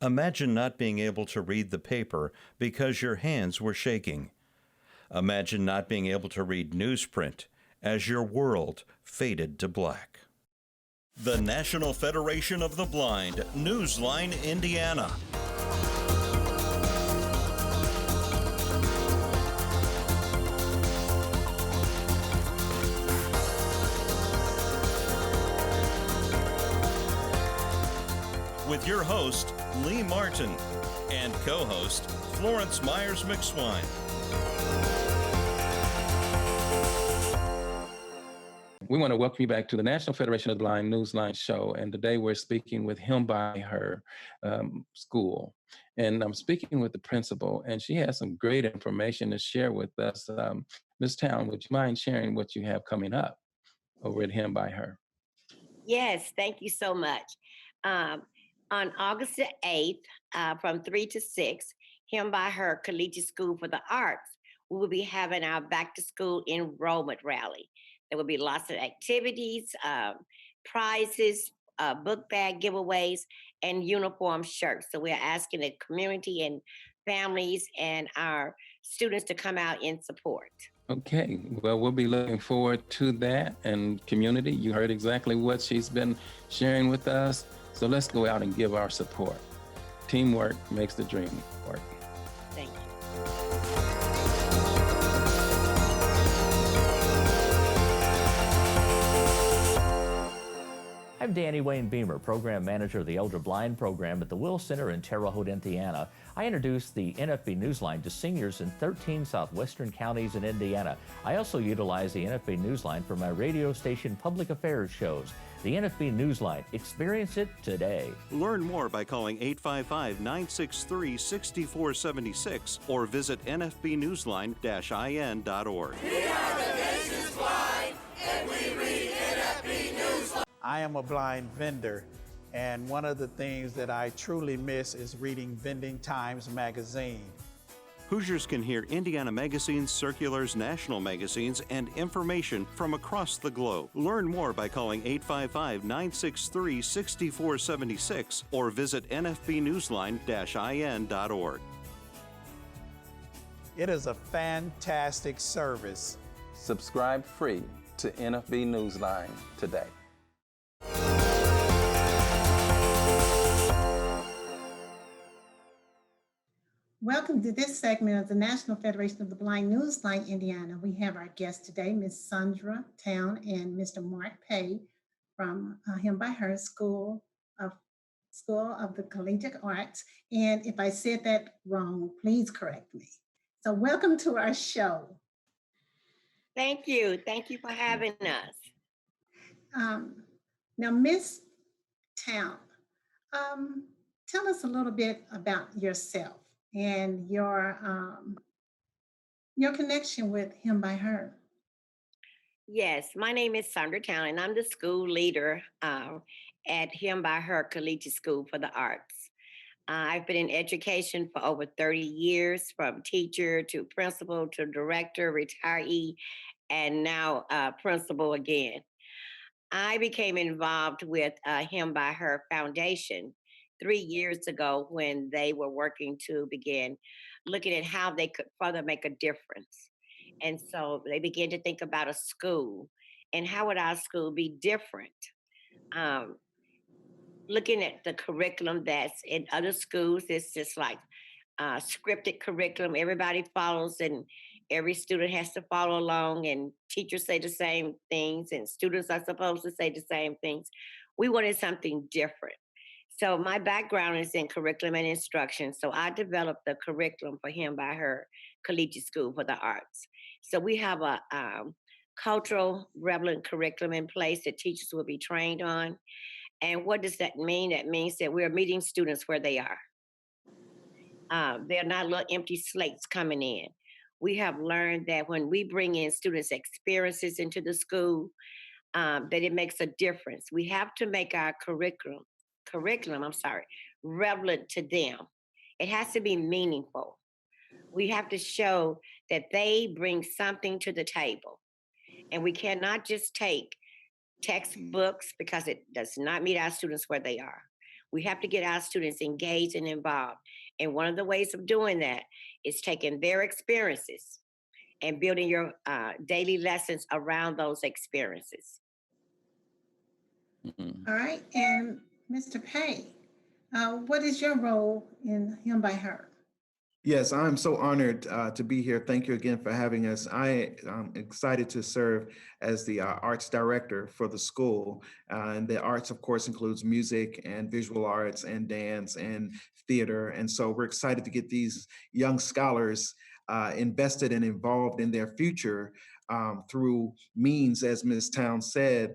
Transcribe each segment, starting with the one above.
Imagine not being able to read the paper because your hands were shaking. Imagine not being able to read newsprint as your world faded to black. The National Federation of the Blind, Newsline, Indiana. With your host, Lee Martin, and co-host, Florence Myers-McSwine. We want to welcome you back to the National Federation of the Blind Newsline show. And today we're speaking with Him by Her school. And I'm speaking with the principal, and she has some great information to share with us. Ms. Towne, would you mind sharing what you have coming up over at Him by Her? Yes, thank you so much. On August the 8th, from 3 to 6, Him by Her Collegiate School for the Arts, we will be having our back to school enrollment rally. There will be lots of activities, prizes, book bag giveaways, and uniform shirts. So we're asking the community and families and our students to come out in support. Okay, well, we'll be looking forward to that. And community, you heard exactly what she's been sharing with us. So let's go out and give our support. Teamwork makes the dream work. Thank you. I'm Danny Wayne Beamer, Program Manager of the Elder Blind Program at the Will Center in Terre Haute, Indiana. I introduce the NFB Newsline to seniors in 13 southwestern counties in Indiana. I also utilize the NFB Newsline for my radio station public affairs shows. The NFB Newsline. Experience it today. Learn more by calling 855-963-6476 or visit nfbnewsline-in.org. We are the nation's blind, and we read NFB Newsline. I am a blind vendor, and one of the things that I truly miss is reading Vending Times magazine. Hoosiers can hear Indiana magazines, circulars, national magazines, and information from across the globe. Learn more by calling 855-963-6476 or visit nfbnewsline-in.org. It is a fantastic service. Subscribe free to NFB Newsline today. Welcome to this segment of the National Federation of the Blind Newsline, Indiana. We have our guests today, Ms. Sandra Towne and Mr. Mark Pay from Him by Her School of the Collegiate Arts. And if I said that wrong, please correct me. So welcome to our show. Thank you. Thank you for having us. Now, Ms. Towne, tell us a little bit about yourself and your connection with Him by Her. Yes, my name is Sandra Towne, and I'm the school leader at Him by Her Collegiate School for the Arts. I've been in education for over 30 years, from teacher to principal to director, retiree, and now principal again. I became involved with Him by Her Foundation 3 years ago when they were working to begin looking at how they could further make a difference. And so they began to think about a school and how would our school be different? Looking at the curriculum that's in other schools, it's just like scripted curriculum. Everybody follows and every student has to follow along, and teachers say the same things and students are supposed to say the same things. We wanted something different. So my background is in curriculum and instruction. So I developed the curriculum for Him by Her Collegiate School for the Arts. So we have a cultural relevant curriculum in place that teachers will be trained on. And what does that mean? That means that we're meeting students where they are. They're not little empty slates coming in. We have learned that when we bring in students' experiences into the school, that it makes a difference. We have to make our curriculum, relevant to them. It has to be meaningful. We have to show that they bring something to the table. And we cannot just take textbooks because it does not meet our students where they are. We have to get our students engaged and involved. And one of the ways of doing that is taking their experiences and building your daily lessons around those experiences. Mhm. All right, and Mr. Pay, what is your role in Him by Her? Yes, I'm so honored to be here. Thank you again for having us. I am excited to serve as the arts director for the school. And the arts, of course, includes music and visual arts and dance and theater. And so we're excited to get these young scholars invested and involved in their future through means, as Ms. Towne said,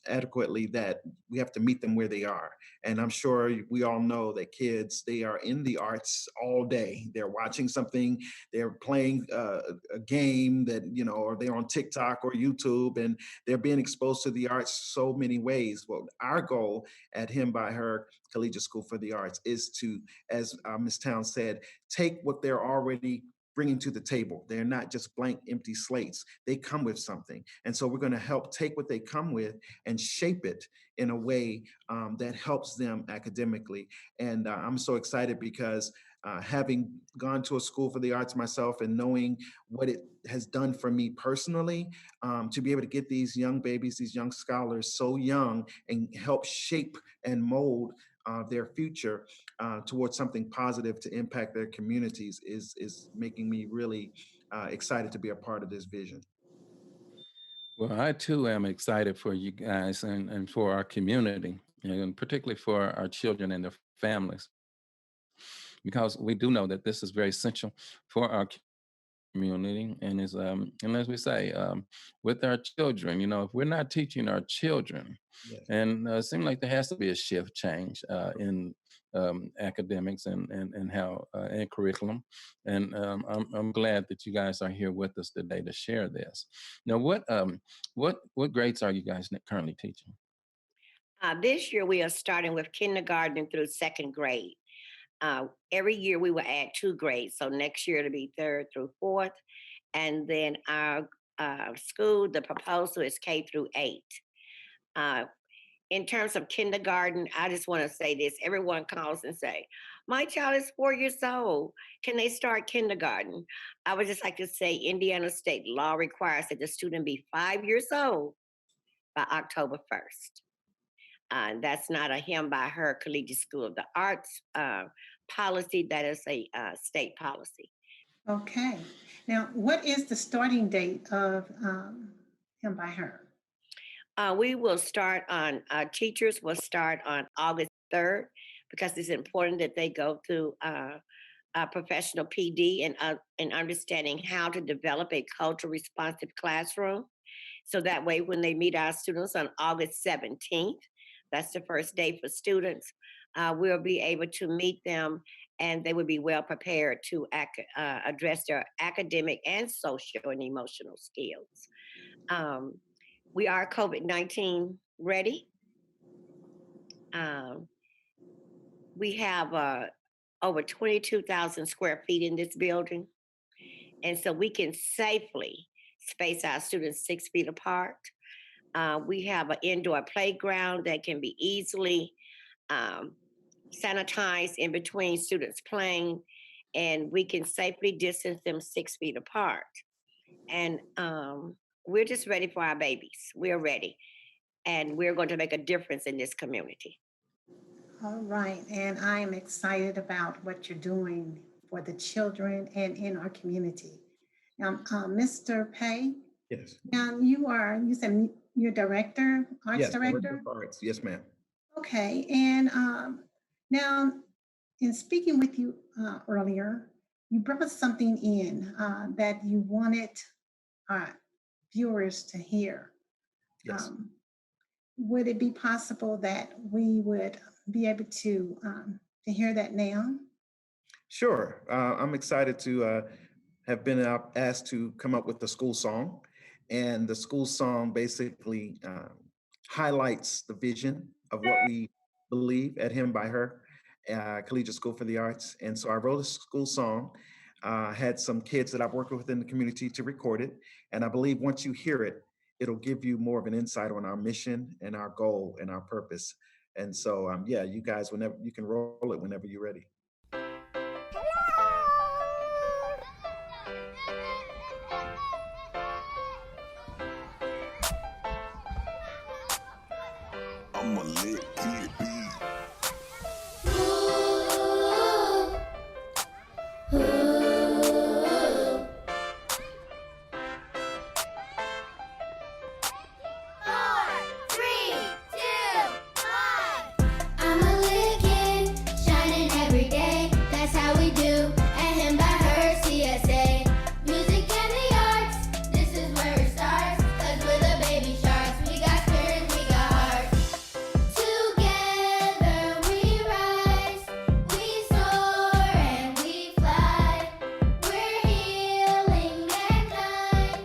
adequately, that we have to meet them where they are. And I'm sure we all know that kids, they are in the arts all day. They're watching something, they're playing a game that, or they're on TikTok or YouTube, and they're being exposed to the arts so many ways. Well, our goal at Him by Her Collegiate School for the Arts is to, as Ms. Towne said, take what they're already bringing to the table. They're not just blank, empty slates. They come with something. And so we're going to help take what they come with and shape it in a way that helps them academically. And I'm so excited because having gone to a school for the arts myself and knowing what it has done for me personally, to be able to get these young babies, these young scholars so young and help shape and mold their future towards something positive to impact their communities is making me really excited to be a part of this vision. Well, I too am excited for you guys and for our community, and particularly for our children and their families, because we do know that this is very essential for our community. And is and as we say, with our children, if we're not teaching our children, Yes. and it seems like there has to be a shift change in academics and how and curriculum. And I'm glad that you guys are here with us today to share this. Now, what grades are you guys currently teaching? This year, we are starting with kindergarten through second grade. Every year, we will add 2 grades. So next year, it'll be third through fourth. And then our school, the proposal is K through 8. Uh, in terms of kindergarten, I just want to say this. Everyone calls and say, my child is 4 years old. Can they start kindergarten? I would just like to say Indiana state law requires that the student be 5 years old by October 1st. That's not a Him by Her Collegiate School of the Arts policy. That is a state policy. Okay. Now, what is the starting date of Him by Her? We will start on, teachers will start on August 3rd because it's important that they go through a professional PD and understanding how to develop a culture responsive classroom. So that way, when they meet our students on August 17th, that's the first day for students, we'll be able to meet them and they will be well prepared to address their academic and social and emotional skills. Um, we are COVID-19 ready. Um, we have over 22,000 square feet in this building. And so we can safely space our students 6 feet apart. We have an indoor playground that can be easily um, sanitized in between students playing, and we can safely distance them 6 feet apart. And we're just ready for our babies. We're ready, and we're going to make a difference in this community. All right, and I am excited about what you're doing for the children and in our community. Now, Mr. Pay, Yes. now you said you're director, arts Yes. Director director? of Arts. Yes, ma'am. Okay, and now in speaking with you earlier, you brought something in that you wanted our viewers to hear. Yes. Would it be possible that we would be able to hear that now? Sure. I'm excited to have been asked to come up with the school song. And the school song basically highlights the vision of what we believe at Him by Her Collegiate School for the Arts. And so I wrote a school song, had some kids that I've worked with in the community to record it. And I believe once you hear it, it'll give you more of an insight on our mission and our goal and our purpose And so, yeah, you guys, whenever you can roll it, whenever you're ready. I'm a lit kid beat. I'm a little kid, shining every day. That's how we do at him by her CSA. Music and the arts, this is where it starts. 'Cause we're the baby sharks. We got spirits, we got hearts. Together we rise, we soar and we fly. We're healing mankind.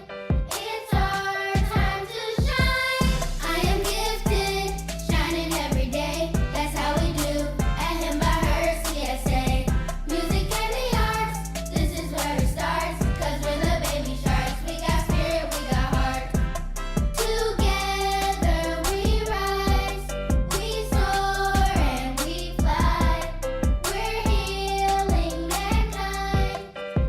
It's our time to shine. I am gifted, shining every day. That's how we do at him by her CSA. Music and the arts, this is where it starts. 'Cause we're the baby sharks. We got spirit, we got heart. Together we rise, we soar and we fly. We're healing mankind.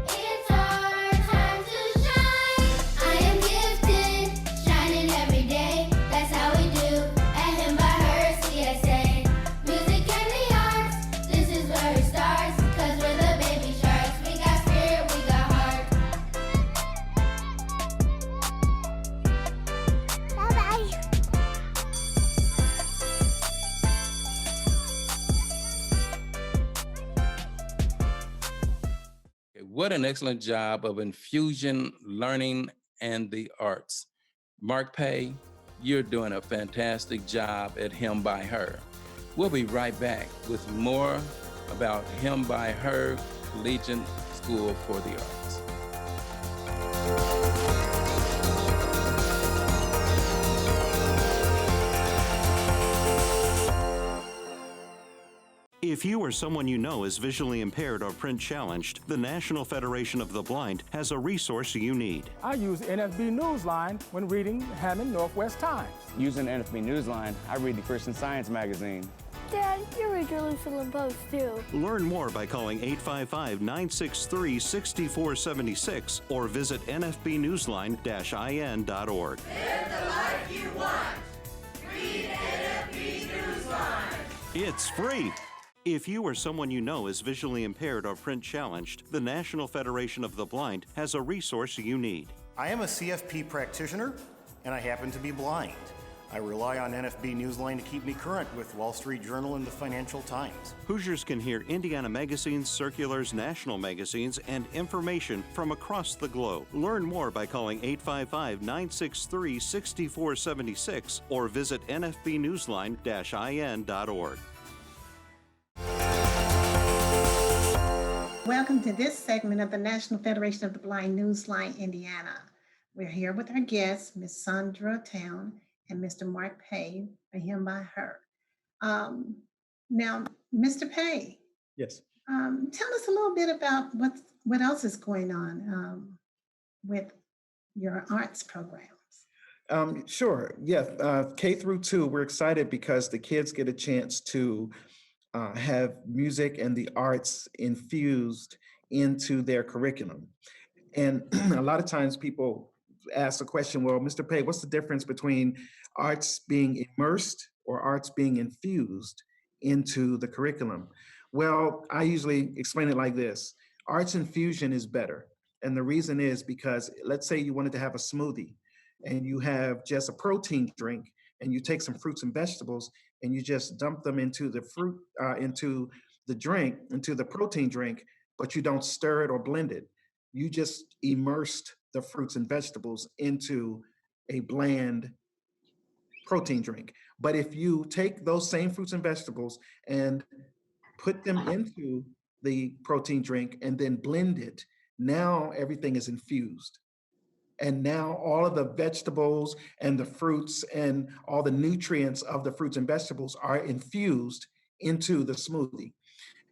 It's our time to shine. I am gifted, shining every day. That's how we do at him by her CSA. Music and the arts, this is where it starts. 'Cause we're the baby sharks. We got spirit, we got heart. Bye-bye. Okay, what an excellent job of infusion learning and the arts. Mark Pay, you're doing a fantastic job at Him by Her. We'll be right back with more about Him by Her Collegiate School for the Arts. If you or someone you know is visually impaired or print challenged, the National Federation of the Blind has a resource you need. I use NFB Newsline when reading Hammond Northwest Times. Using NFB Newsline, I read the Christian Science magazine. Dad, you read Jerusalem Post too. Learn more by calling 855-963-6476 or visit nfbnewsline-in.org. Live the life you want. Read NFB Newsline. It's free. If you or someone you know is visually impaired or print challenged, the National Federation of the Blind has a resource you need. I am a CFP practitioner, and I happen to be blind. I rely on NFB Newsline to keep me current with Wall Street Journal and the Financial Times. Hoosiers can hear Indiana magazines, circulars, national magazines, and information from across the globe. Learn more by calling 855-963-6476 or visit nfbnewsline-in.org. Welcome to this segment of the National Federation of the Blind Newsline Indiana. We're here with our guests, Ms. Sandra Towne and Mr. Mark Pay, for Him by Her. Now, Mr. Pay, Yes. tell us a little bit about what else is going on with your arts programs. Sure. Yeah. K through 2, we're excited because the kids get a chance to have music and the arts infused into their curriculum. And a lot of times people ask the question, well, Mr. Pay, what's the difference between arts being immersed or arts being infused into the curriculum? Well, I usually explain it like this. Arts infusion is better. And the reason is because let's say you wanted to have a smoothie and you have just a protein drink and you take some fruits and vegetables and you just dump them into the into the protein drink, but you don't stir it or blend it. You just immersed the fruits and vegetables into a bland protein drink. But if you take those same fruits and vegetables and put them into the protein drink and then blend it, now everything is infused. And now all of the vegetables and the fruits and all the nutrients of the fruits and vegetables are infused into the smoothie.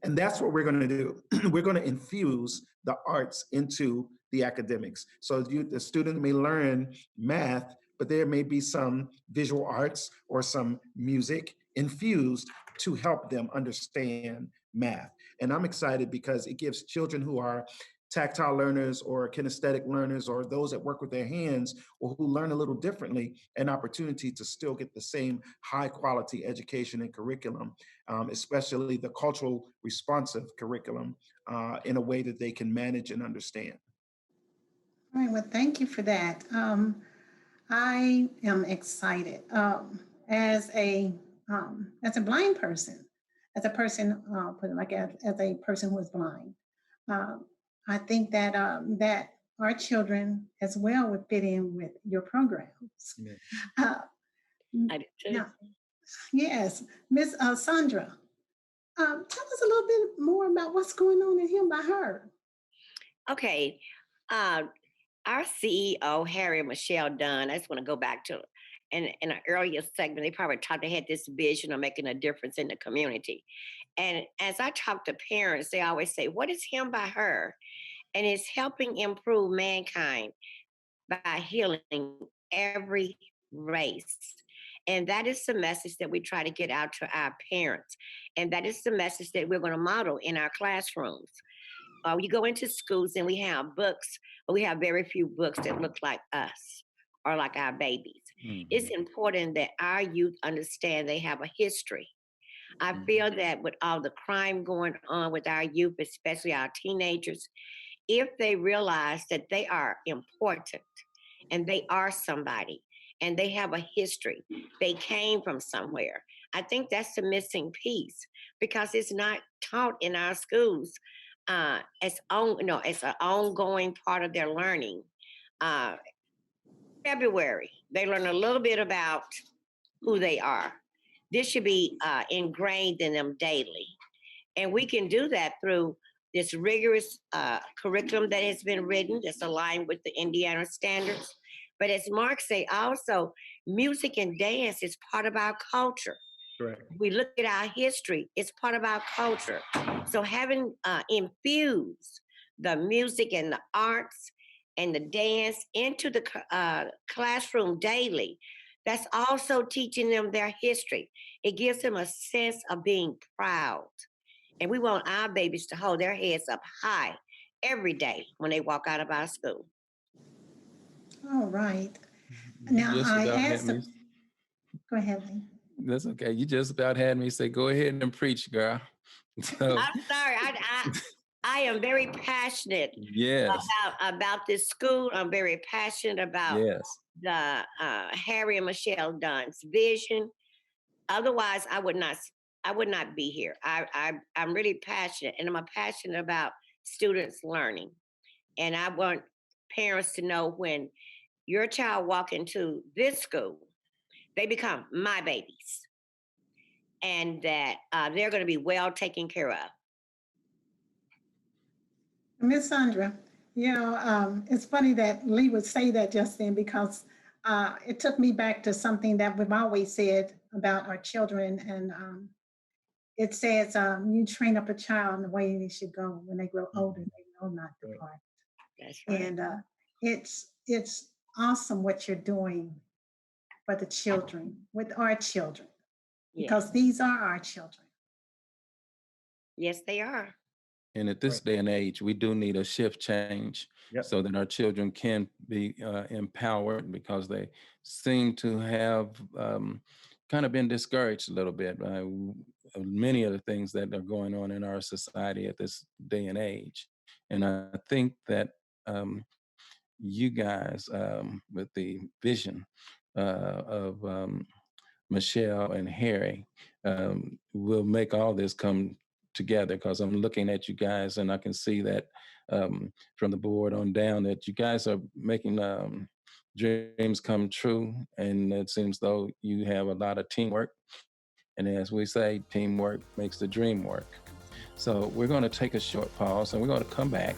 And that's what we're going to do. We're going to infuse the arts into the academics. So the student may learn math, but there may be some visual arts or some music infused to help them understand math. And I'm excited because it gives children who are tactile learners or kinesthetic learners or those that work with their hands or who learn a little differently an opportunity to still get the same high quality education and curriculum, especially the cultural responsive curriculum in a way that they can manage and understand. All right, well, thank you for that. I am excited. As a blind person, as a person, put it like as a person who is blind, um, I think that that our children as well would fit in with your programs. Yeah. Uh, I do too. now, yes, Miss Sandra, tell us a little bit more about what's going on in Him by Her. Okay. Uh, our CEO, Harry and Michelle Dunn, I just want to go back to in an earlier segment, they probably talked, they had this vision of making a difference in the community. And as I talk to parents, they always say, what is Him by Her? And it's helping improve mankind by healing every race. And that is the message that we try to get out to our parents. And that is the message that we're going to model in our classrooms. You go into schools and we have books, but we have very few books that look like us or like our babies. It's important that our youth understand they have a history. I feel that with all the crime going on with our youth, especially our teenagers, if they realize that they are important and they are somebody and they have a history, they came from somewhere. I think that's the missing piece because it's not taught in our schools as it's an ongoing part of their learning. Uh, February, they learn a little bit about who they are. This should be ingrained in them daily. And we can do that through this rigorous curriculum that has been written that's aligned with the Indiana standards. But as Mark say, also music and dance is part of our culture. Correct. We look at our history, it's part of our culture. So having infused the music and the arts and the dance into the classroom daily, that's also teaching them their history. It gives them a sense of being proud. And we want our babies to hold their heads up high every day when they walk out of our school. All right. Now, Just I about had asked, me. go ahead, Lee. That's okay. You just about had me say, go ahead and preach, girl. So, I'm sorry. I am very passionate yes, about this school. I'm very passionate about yes. the Harry and Michelle Dunn's vision. Otherwise, I would not be here. I'm really passionate, and I'm passionate about students learning. And I want parents to know when your child walk into this school, they become my babies, and that they're going to be well taken care of. Miss Sandra, it's funny that Lee would say that just then because it took me back to something that we've always said about our children. And it says, you train up a child in the way they should go. When they grow older, they will not depart. That's right. And it's awesome what you're doing for the children, with our children, because these are our children. Yes, they are. And at this day and age, we do need a shift change so that our children can be empowered, because they seem to have kind of been discouraged a little bit by many of the things that are going on in our society at this day and age. And I think that you guys, with the vision of Michelle and Harry, will make all this come together, because I'm looking at you guys and I can see that from the board on down that you guys are making dreams come true. And it seems though you have a lot of teamwork. And as we say, teamwork makes the dream work. So we're going to take a short pause and we're going to come back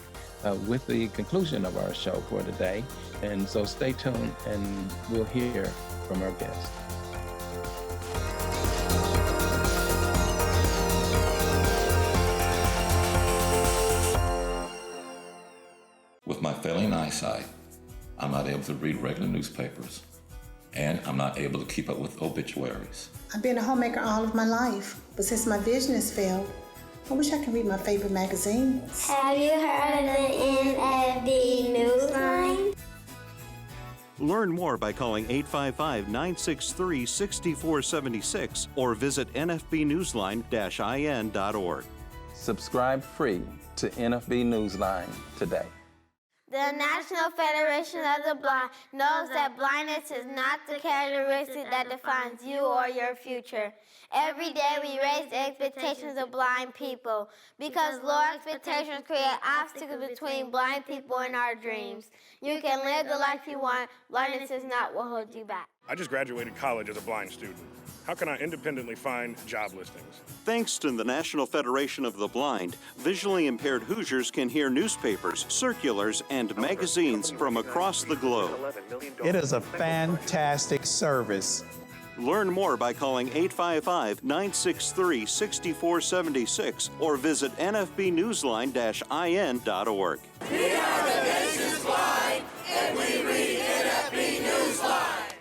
with the conclusion of our show for today. And so stay tuned and we'll hear from our guest. With my failing eyesight, I'm not able to read regular newspapers. and I'm not able to keep up with obituaries. I've been a homemaker all of my life, but since my vision has failed, I wish I could read my favorite magazines. Have you heard of the NFB Newsline? Learn more by calling 855-963-6476 or visit nfbnewsline-in.org. Subscribe free to NFB Newsline today. The National Federation of the Blind knows that blindness is not the characteristic that defines you or your future. Every day we raise the expectations of blind people because low expectations create obstacles between blind people and our dreams. You can live the life you want. Blindness is not what holds you back. I just graduated college as a blind student. How can I independently find job listings? Thanks to the National Federation of the Blind, visually impaired Hoosiers can hear newspapers, circulars, and magazines from across the globe. It is a fantastic service. Learn more by calling 855-963-6476 or visit nfbnewsline-in.org. We are the nation's blind, and we read NFB Newsline.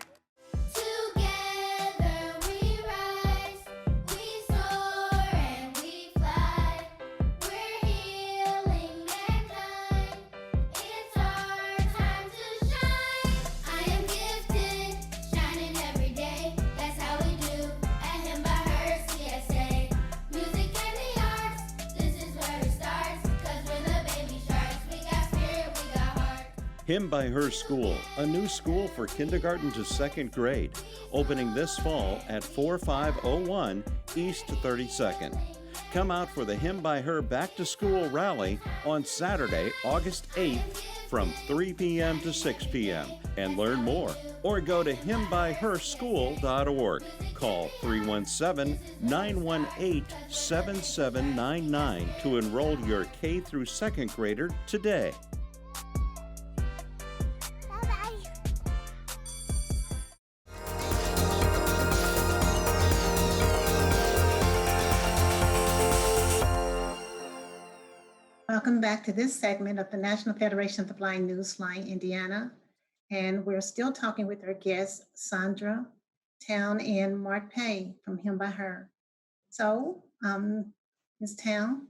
Together we rise, we soar and we fly. We're healing mankind. It's our time to shine. I am gifted, shining every day. That's how we do at Him by Her CSA. Music and the arts, this is where it starts. 'Cause we're the baby sharks. We got spirit, we got heart. Him by Her School, a new school for kindergarten to second grade, opening this fall at 4501 East 32nd. Come out for the Him by Her Back to School rally on Saturday, August 8th from 3 p.m. to 6 p.m. and learn more. Or go to himbyherschool.org. Call 317-918-7799 to enroll your K through second grader today. Welcome back to this segment of the National Federation of the Blind Newsline, Indiana. And we're still talking with our guests, Sandra, Towne, and Mark Pay from Him by Her. So, Ms. Towne,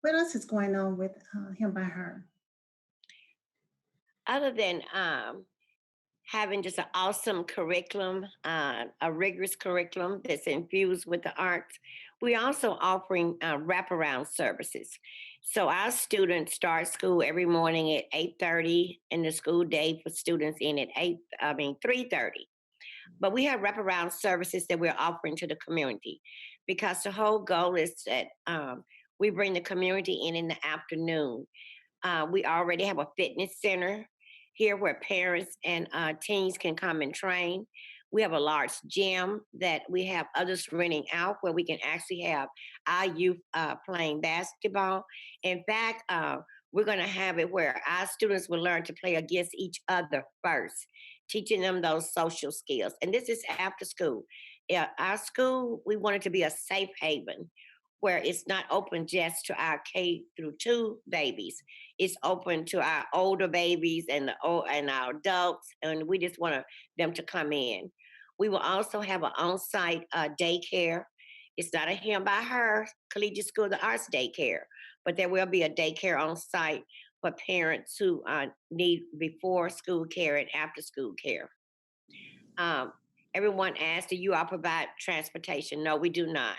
what else is going on with Him by Her? Other than having just an awesome curriculum, a rigorous curriculum that's infused with the arts, we're also offering wraparound services. So our students start school every morning at 8:30, and the school day for students in at 3:30. But we have wraparound services that we're offering to the community because the whole goal is that we bring the community in the afternoon. We already have a fitness center here where parents and teens can come and train. We have a large gym that we have others renting out where we can actually have our youth playing basketball. In fact, we're going to have it where our students will learn to play against each other first, teaching them those social skills. And this is after school. Our school, we want it to be a safe haven where it's not open just to our K through 2 babies. It's open to our older babies and our adults, and we just want them to come in. We will also have an on-site daycare. It's not a Him by Her Collegiate School of the Arts daycare, but there will be a daycare on site for parents who need before school care and after school care. Everyone asked, do you all provide transportation? No, we do not.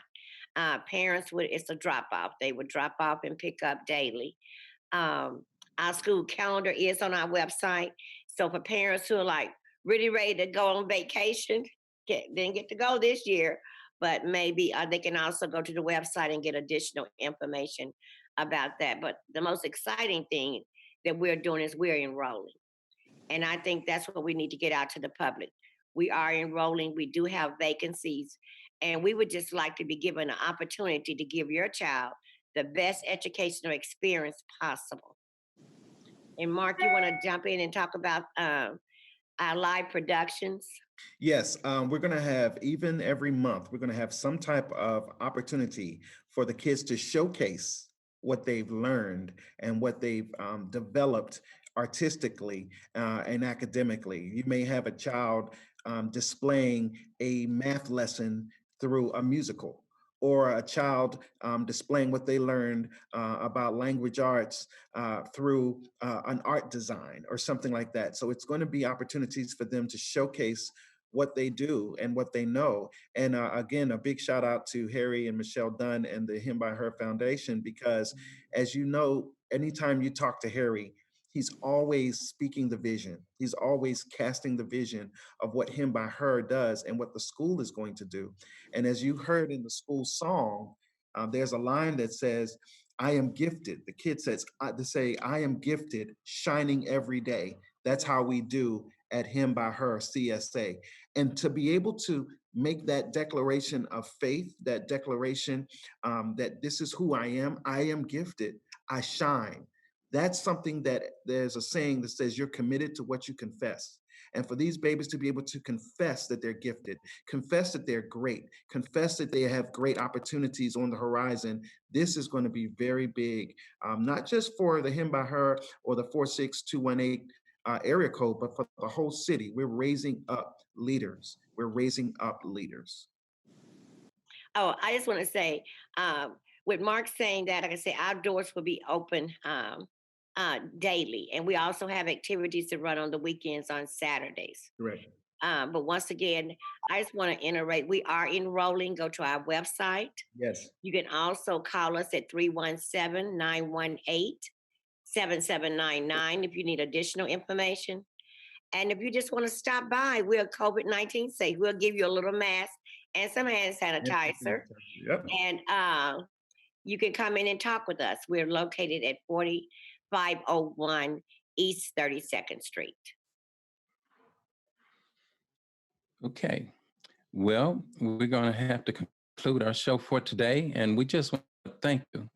Parents it's a drop off. They would drop off and pick up daily. Our school calendar is on our website. So for parents who are like really ready to go on vacation, didn't get to go this year, but maybe they can also go to the website and get additional information about that. But the most exciting thing that we're doing is we're enrolling. And I think that's what we need to get out to the public. We are enrolling. We do have vacancies. And we would just like to be given an opportunity to give your child the best educational experience possible. And Mark, you want to jump in and talk about our live productions? Yes, we're going to have, even every month, we're going to have some type of opportunity for the kids to showcase what they've learned and what they've developed artistically and academically. You may have a child displaying a math lesson through a musical, or a child displaying what they learned about language arts through an art design or something like that. So it's going to be opportunities for them to showcase what they do and what they know. And again, a big shout out to Harry and Michelle Dunn and the Him by Her Foundation, because as you know, anytime you talk to Harry, he's always speaking the vision. He's always casting the vision of what Him by Her does and what the school is going to do. And as you heard in the school song, there's a line that says, I am gifted. The kid says, to say, I am gifted, shining every day. That's how we do at Him by Her CSA. And to be able to make that declaration of faith, that declaration that this is who I am gifted, I shine. That's something that there's a saying that says you're committed to what you confess. And for these babies to be able to confess that they're gifted, confess that they're great, confess that they have great opportunities on the horizon, this is going to be very big, not just for the Him by Her or the 46218 area code, but for the whole city. We're raising up leaders. We're raising up leaders. Oh, I just want to say, with Mark saying that, like I say, our doors will be open daily, and we also have activities to run on the weekends on Saturdays. Correct. But once again, I just want to iterate, we are enrolling. Go to our website. Yes. You can also call us at 317-918-7799 if you need additional information. And if you just want to stop by, we're COVID-19 safe. We'll give you a little mask and some hand sanitizer. Yep. And you can come in and talk with us. We're located at 4501 East 32nd Street. Okay. Well, we're going to have to conclude our show for today. And we just want to thank you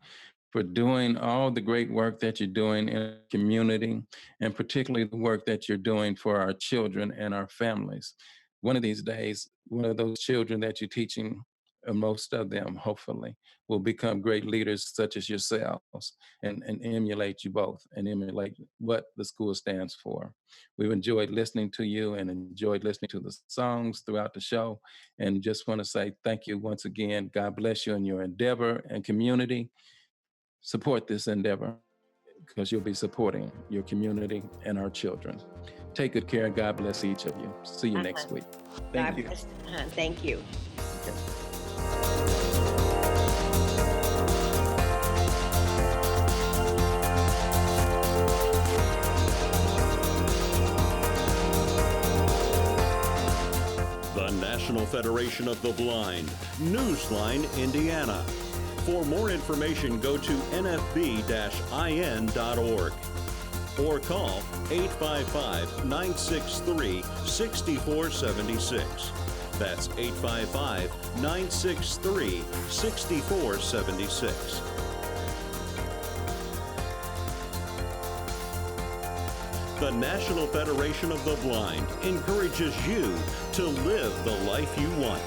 for doing all the great work that you're doing in the community, and particularly the work that you're doing for our children and our families. One of these days, one of those children that you're teaching, most of them, hopefully, will become great leaders such as yourselves and emulate you both and emulate what the school stands for. We've enjoyed listening to you and enjoyed listening to the songs throughout the show, and just want to say thank you once again. God bless you in your endeavor and community. Support this endeavor, because you'll be supporting your community and our children. Take good care. God bless each of you. See you next week. Thank you. Thank you. The National Federation of the Blind, Newsline, Indiana. For more information, go to nfb-in.org or call 855-963-6476. That's 855-963-6476. The National Federation of the Blind encourages you to live the life you want.